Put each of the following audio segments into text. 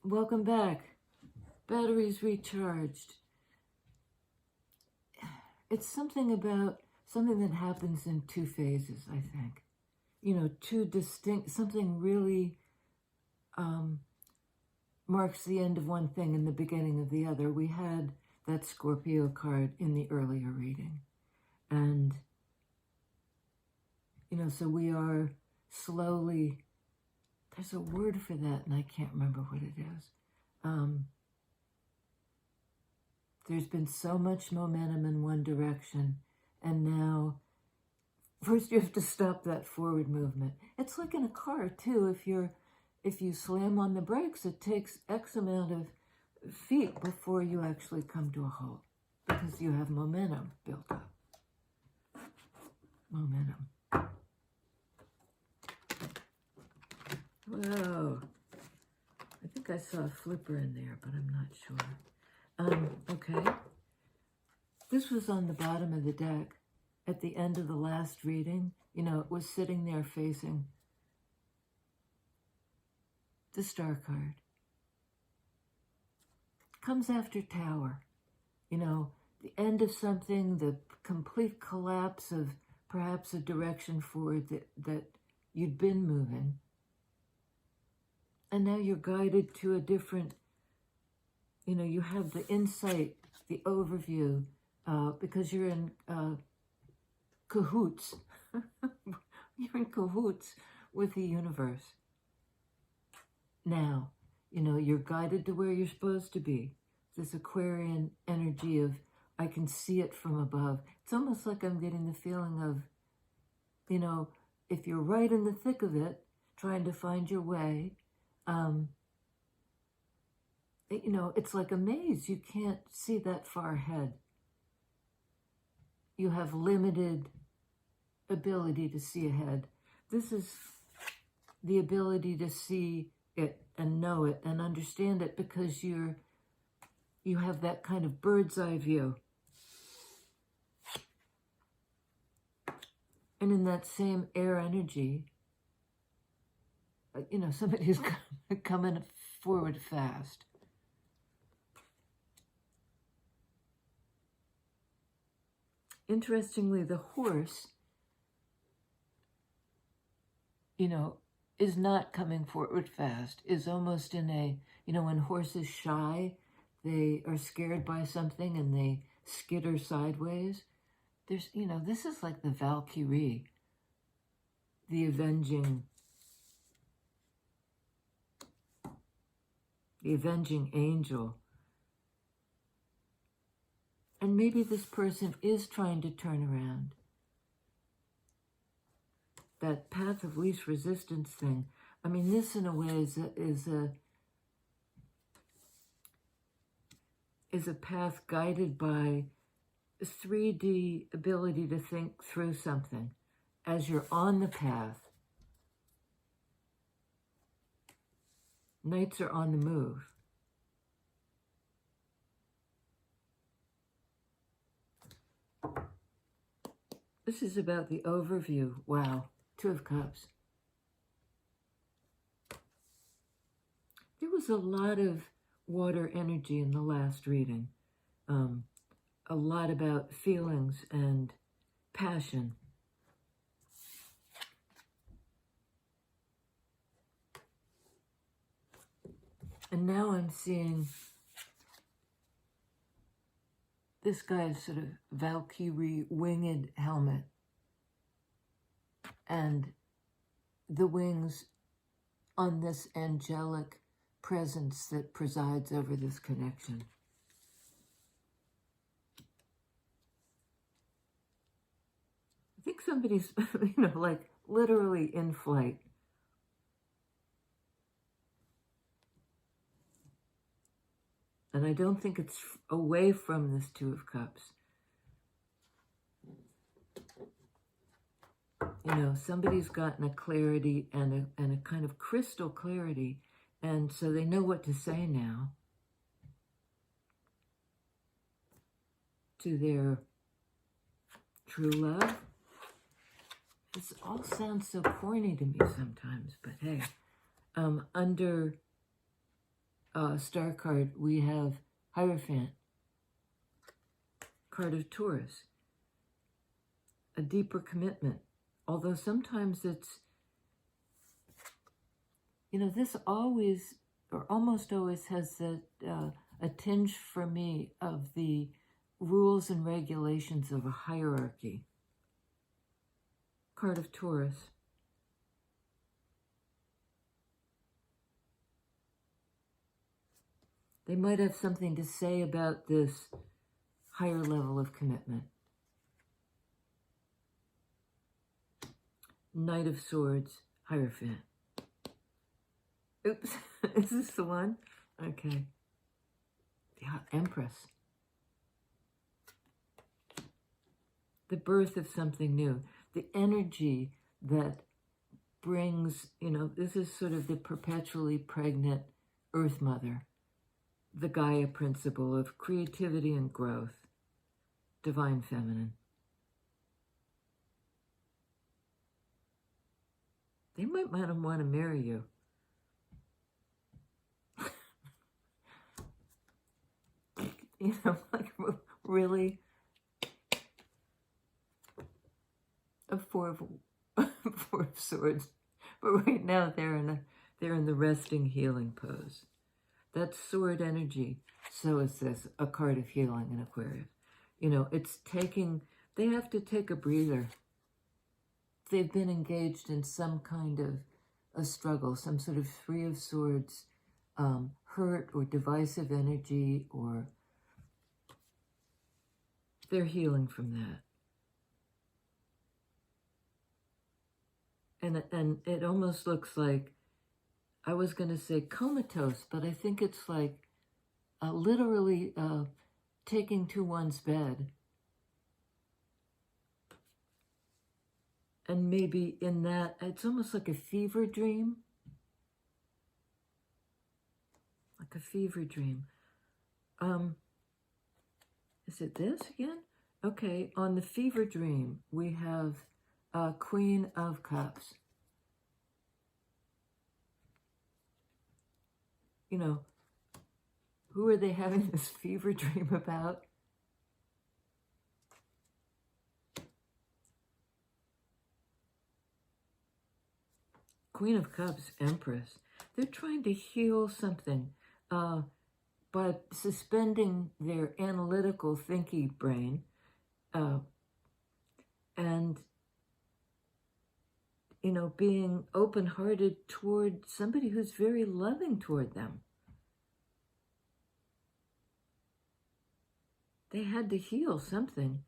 Welcome back. Batteries recharged. It's something that happens in two phases, I think. You know, two distinct, something really marks the end of one thing and the beginning of the other. We had that Scorpio card in the earlier reading. And, you know, so we are slowly, there's a word for that and I can't remember what it is. There's been so much momentum in one direction, and now first you have to stop that forward movement. It's like in a car too. If you slam on the brakes, it takes X amount of feet before you actually come to a halt because you have momentum built up. Momentum. Whoa. I think I saw a flipper in there, but I'm not sure. Okay. This was on the bottom of the deck at the end of the last reading. You know, it was sitting there facing the Star card. Comes after Tower. You know, the end of something, the complete collapse of perhaps a direction forward that you'd been moving. And now you're guided to a different, you know, you have the insight, the overview, because you're in cahoots. You're in cahoots with the universe. Now, you know, you're guided to where you're supposed to be. This Aquarian energy of, I can see it from above. It's almost like I'm getting the feeling of, you know, if you're right in the thick of it, trying to find your way, you know, it's like a maze. You can't see that far ahead. You have limited ability to see ahead. This is the ability to see it and know it and understand it because you have that kind of bird's eye view. And in that same air energy, you know, somebody's coming forward fast. Interestingly, the horse, you know, is not coming forward fast, is almost in a, you know, when horses shy, they are scared by something and they skitter sideways. There's, you know, this is like the Valkyrie, the avenging angel. And maybe this person is trying to turn around. That path of least resistance thing. I mean, this in a way is a path guided by 3D ability to think through something. As you're on the path, knights are on the move. This is about the overview. Wow. Two of Cups. There was a lot of water energy in the last reading. A lot about feelings and passion. And now I'm seeing this guy's sort of Valkyrie winged helmet. And the wings on this angelic presence that presides over this connection. I think somebody's, you know, like literally in flight. And I don't think it's away from this Two of Cups. You know, somebody's gotten a clarity and a kind of crystal clarity, and so they know what to say now to their true love. This all sounds so corny to me sometimes, but hey, under star card, we have Hierophant, card of Taurus, a deeper commitment. Although sometimes it's, this always, or almost always has a tinge for me of the rules and regulations of a hierarchy. Card of Taurus. They might have something to say about this higher level of commitment. Knight of Swords, Hierophant. Oops, is this the one? Okay. Yeah, Empress. The birth of something new. The energy that brings, this is sort of the perpetually pregnant Earth Mother. The Gaia principle of creativity and growth. Divine Feminine. They might want to marry you. Like really, a four of Swords, but right now they're in the resting healing pose. That's sword energy. So is this, a card of healing in Aquarius. It's they have to take a breather. They've been engaged in some kind of a struggle, some sort of Three of Swords, hurt or divisive energy, or they're healing from that. And it almost looks like, I was going to say comatose, but I think it's like literally taking to one's bed. And maybe in that, it's almost like a fever dream. Like a fever dream. Is it this again? Okay, on the fever dream, we have Queen of Cups. Who are they having this fever dream about? Queen of Cups, Empress. They're trying to heal something by suspending their analytical, thinky brain and, being open-hearted toward somebody who's very loving toward them. They had to heal something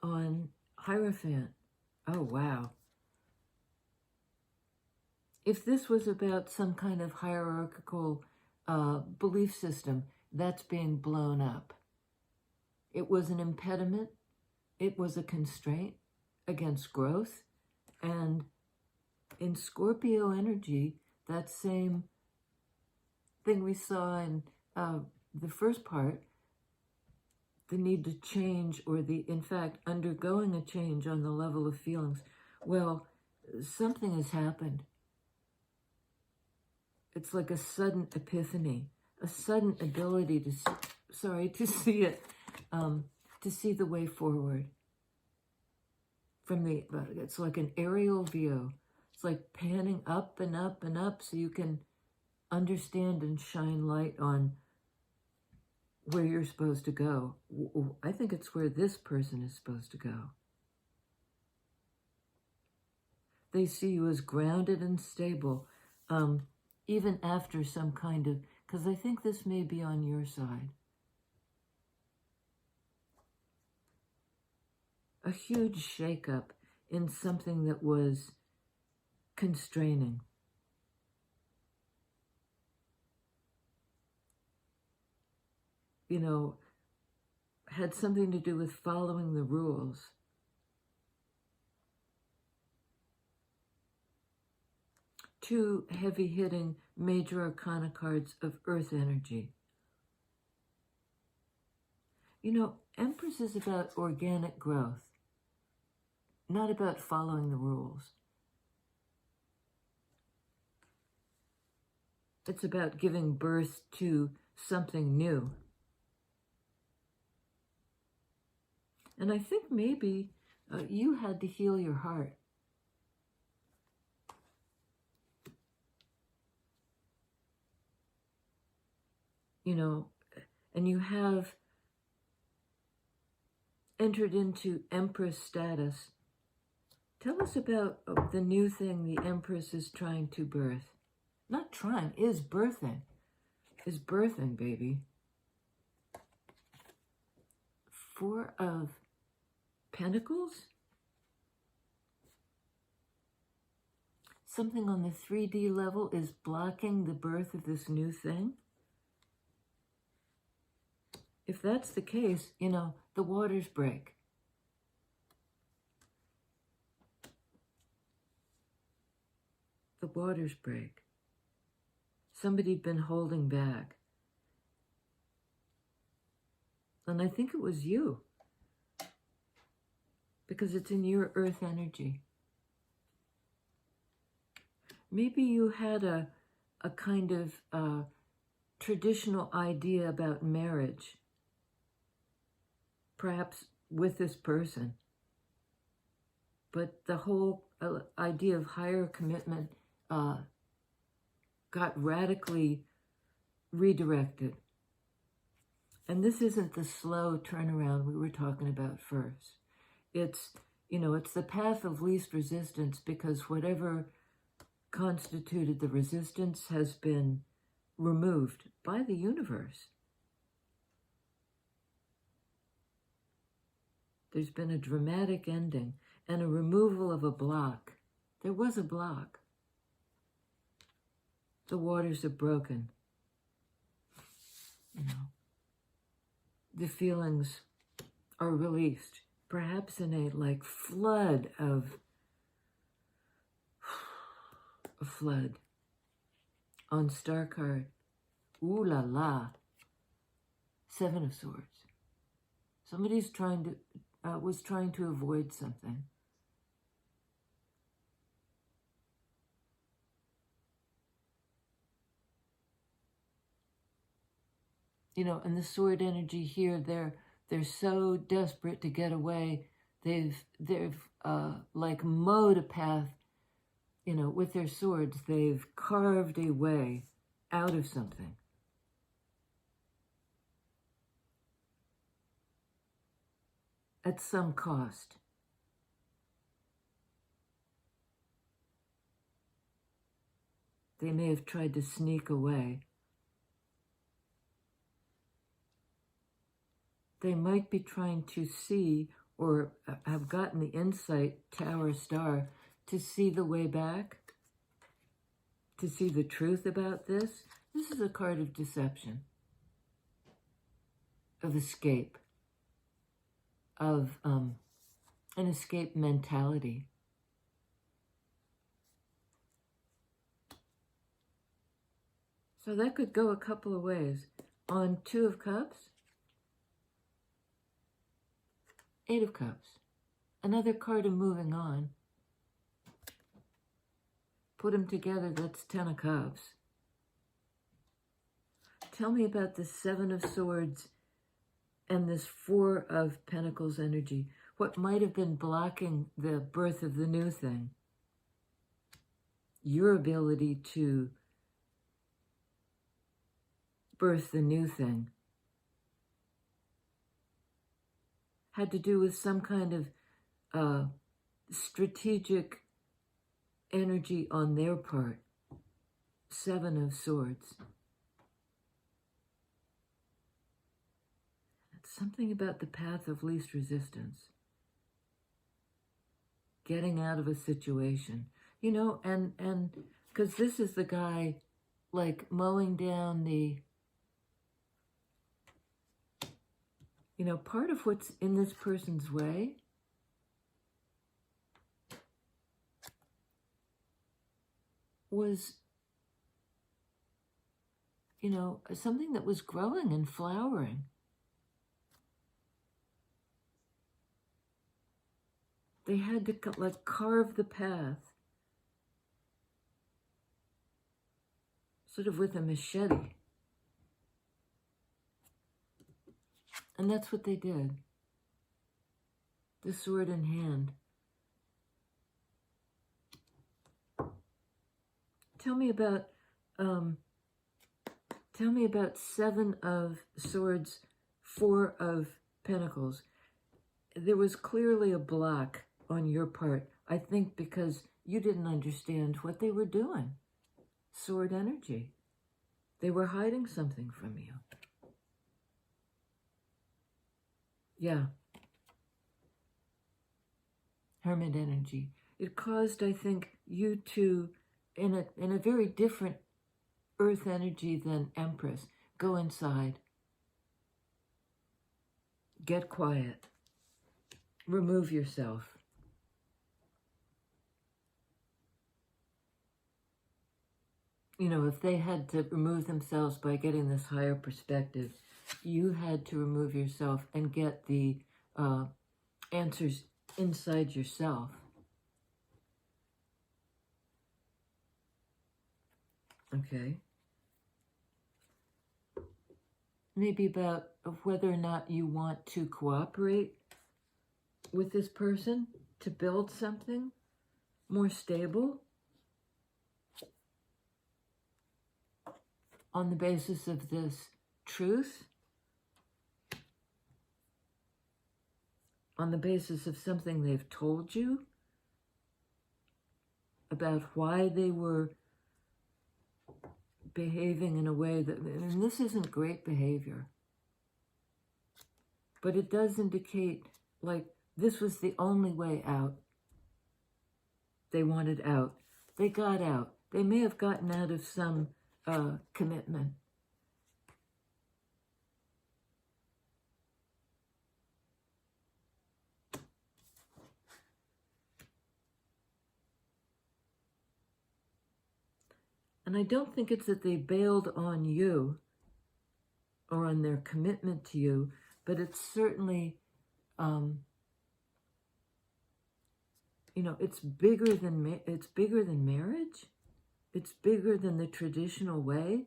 on Hierophant. Oh, wow. If this was about some kind of hierarchical belief system, that's being blown up. It was an impediment. It was a constraint against growth. And in Scorpio energy, that same thing we saw in the first part, the need to change, or in fact, undergoing a change on the level of feelings. Well, something has happened. It's like a sudden epiphany, a sudden ability to see it, to see the way forward. It's like an aerial view. It's like panning up and up and up so you can understand and shine light on where you're supposed to go. I think it's where this person is supposed to go. They see you as grounded and stable, even after some kind of, because I think this may be on your side. A huge shakeup in something that was constraining. Had something to do with following the rules. Two heavy-hitting major arcana cards of earth energy. Empress is about organic growth, not about following the rules. It's about giving birth to something new. And I think maybe you had to heal your heart. You know, and you have entered into Empress status. Tell us about the new thing the Empress is trying to birth. Not trying, is birthing. Is birthing, baby. Four of Pentacles? Something on the 3D level is blocking the birth of this new thing? If that's the case, you know, the waters break. The waters break. Somebody'd been holding back. And I think it was you. Because it's in your earth energy. Maybe you had a kind of traditional idea about marriage. Perhaps with this person. But the whole idea of higher commitment got radically redirected. And this isn't the slow turnaround we were talking about first. It's, you know, it's the path of least resistance, because whatever constituted the resistance has been removed by the universe. There's been a dramatic ending and a removal of a block. There was a block. The waters are broken. You know, the feelings are released, perhaps in a like flood of a flood. On star card, ooh la la, Seven of Swords. Somebody's was trying to avoid something. You know, and the sword energy here, they're so desperate to get away. They've like mowed a path, you know, with their swords. They've carved a way out of something. At some cost. They may have tried to sneak away. They might be trying to see, or have gotten the insight, Tower Star, to see the way back, to see the truth about this. This is a card of deception, of escape, of an escape mentality. So that could go a couple of ways. On Two of Cups, Eight of Cups, another card of moving on. Put them together, that's 10 of Cups. Tell me about the Seven of Swords and this Four of Pentacles energy. What might have been blocking the birth of the new thing? Your ability to birth the new thing had to do with some kind of strategic energy on their part. Seven of Swords. It's something about the path of least resistance. Getting out of a situation. You know, and because this is the guy like mowing down the, you know, part of what's in this person's way was, you know, something that was growing and flowering. They had to like carve the path sort of with a machete. And that's what they did. The sword in hand. Tell me about Seven of Swords, Four of Pentacles. There was clearly a block on your part, I think, because you didn't understand what they were doing. Sword energy. They were hiding something from you. Yeah. Hermit energy. It caused, I think, you to, in a very different earth energy than Empress, go inside. Get quiet. Remove yourself. You know, if they had to remove themselves by getting this higher perspective, you had to remove yourself and get the answers inside yourself. Okay. Maybe about whether or not you want to cooperate with this person to build something more stable on the basis of this truth, on the basis of something they've told you about why they were behaving in a way that, and this isn't great behavior, but it does indicate like this was the only way out. They wanted out. They got out. They may have gotten out of some commitment. And I don't think it's that they bailed on you or on their commitment to you, but it's certainly, you know, it's bigger than marriage. It's bigger than the traditional way.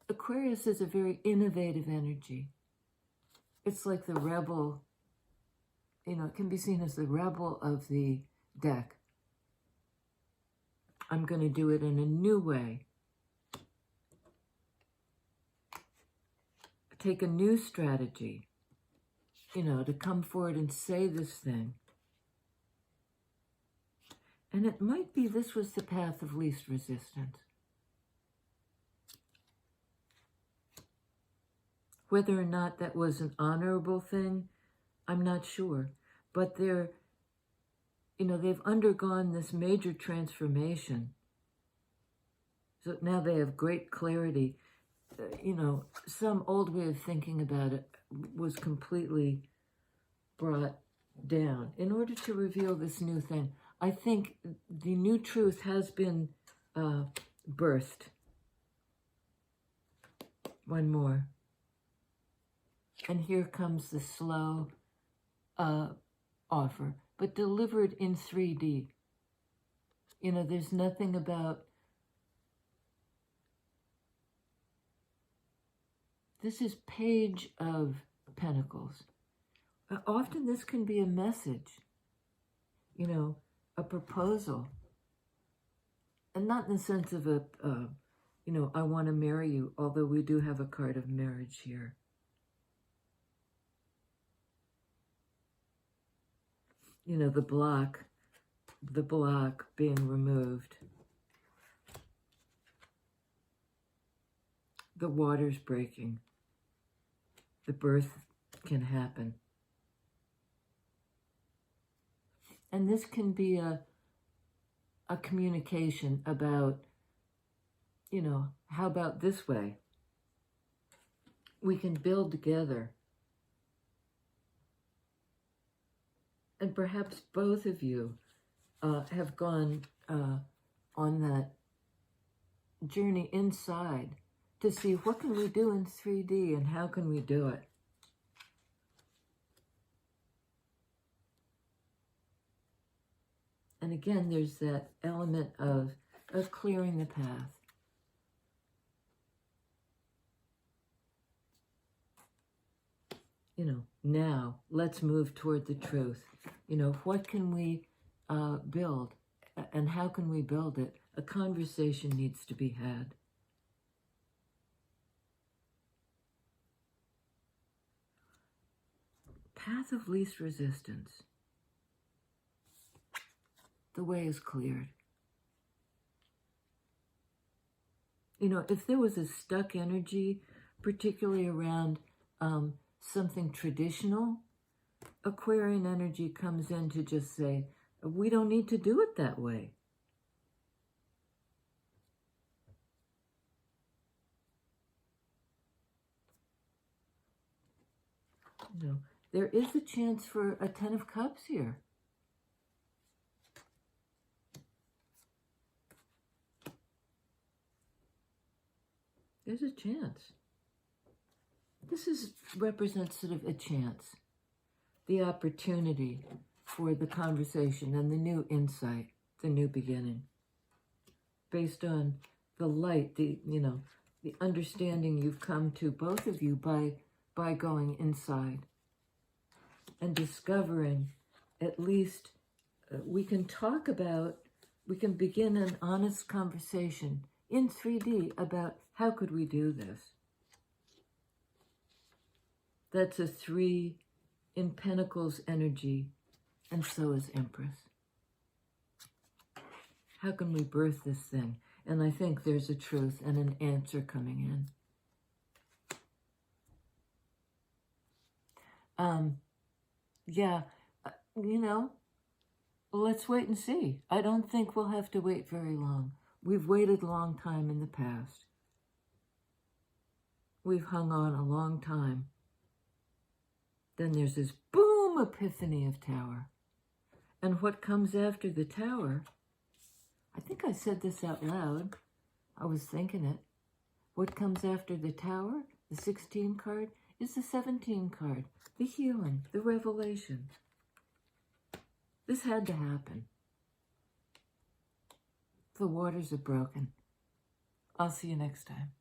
Aquarius is a very innovative energy. It's like the rebel, you know, it can be seen as the rebel of the deck. I'm going to do it in a new way. Take a new strategy, you know, to come forward and say this thing. And it might be this was the path of least resistance. Whether or not that was an honorable thing, I'm not sure. But they're, you know, they've undergone this major transformation. So now they have great clarity. You know, some old way of thinking about it was completely brought down in order to reveal this new thing. I think the new truth has been birthed. One more. And here comes the slow offer, but delivered in 3D. You know, there's nothing about... This is Page of Pentacles. Often this can be a message, you know, a proposal. And not in the sense of a, you know, I want to marry you, although we do have a card of marriage here. You know, the block being removed. The water's breaking. The birth can happen. And this can be a communication about, you know, how about this way? We can build together. And perhaps both of you have gone on that journey inside to see what can we do in 3D and how can we do it. And again, there's that element of clearing the path, now let's move toward the truth. What can we build, and how can we build it? A conversation needs to be had. Path of least resistance. The way is cleared. If there was a stuck energy, particularly around something traditional, Aquarian energy comes in to just say, we don't need to do it that way. There is a chance for a 10 of Cups here. There's a chance. This represents sort of a chance, the opportunity for the conversation and the new insight, the new beginning, based on the light, the understanding you've come to, both of you, by going inside and discovering, at least we can begin an honest conversation in 3D about how could we do this. That's a 3 in Pentacles energy, and so is Empress. How can we birth this thing? And I think there's a truth and an answer coming in. Let's wait and see. I don't think we'll have to wait very long. We've waited a long time in the past. We've hung on a long time. Then there's this boom epiphany of Tower. And what comes after the Tower, I think I said this out loud. I was thinking it. What comes after the Tower, the 16 card, is the 17 card. The healing, the revelation. This had to happen. The waters are broken. I'll see you next time.